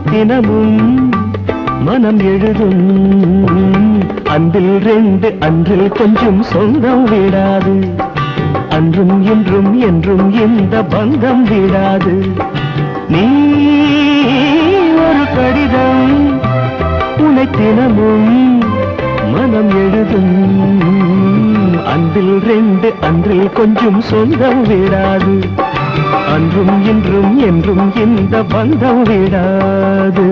தினமும் மனம் எழுதும் அன்பில் ரெண்டு அன்றில் கொஞ்சம் சொந்தம் விடாது அன்றும் இன்றும் என்றும் இந்த பந்தம் விடாது நீ ஒரு கடிதம் உனை தினமும் மனம் எழுதும் அன்பில் ரெண்டு அன்றில் கொஞ்சம் சொந்தம் விடாது அன்றும் இன்றும் என்றும் இந்த பந்தம் விடாது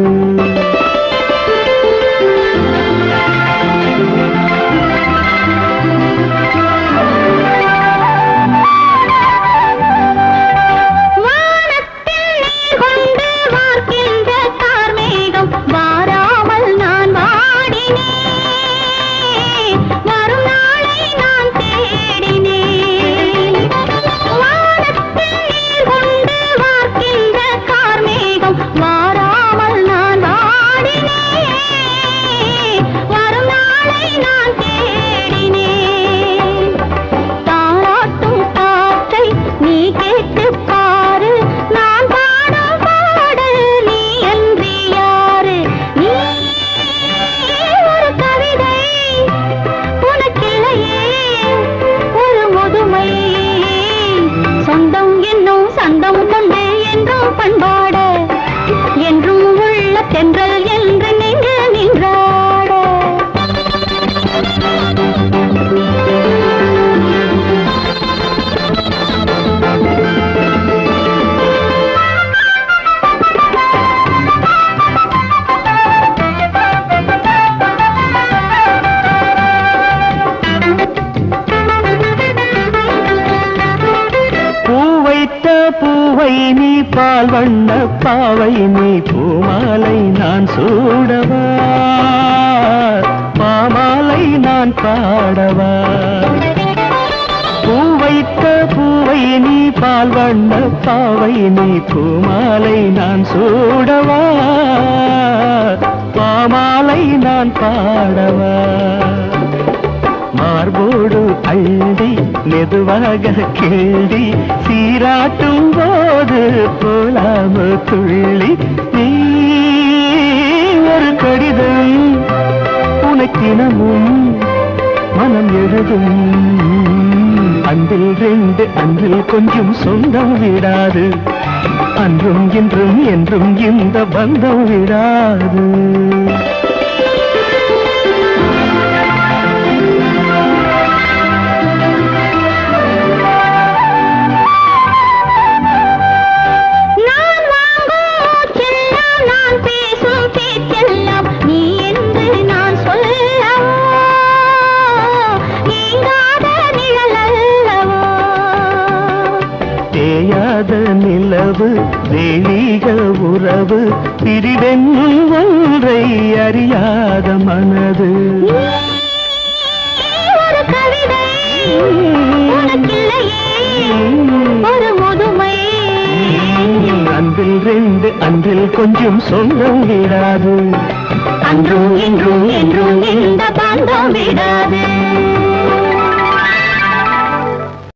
பூவை நீ பால் வண்ண பாவை நீ பூமாலை நான் சூடவா பாமாலை நான் பாடவா பூவைத்த பூவை நீ பால் வண்ண பாவை நீ பூமாலை நான் சூடவா பாமாலை நான் பாடவா மார்போடு அள்ளி மெதுவாக கிள்ளி சீராட்டும் போது போலாம துள்ளி நீ ஒரு கடிதம் உனக்கினமும் மனம் எழுதும் அன்றில் ரெண்டு அன்றில் கொஞ்சம் சொந்தம் விடாது அன்றும் இன்றும் என்றும் இந்த பந்தம் விடாது நிலவு வெளிக உறவு பிரிவென்னும் ஒன்றை அறியாத மனது ஒரு கவிதை ஒரு முதுமை அன்றில் ரெண்டு அன்றில் கொஞ்சம் சொந்தம் விடாது அன்றும் இன்றும் என்றும் இந்த பந்தம் விடாது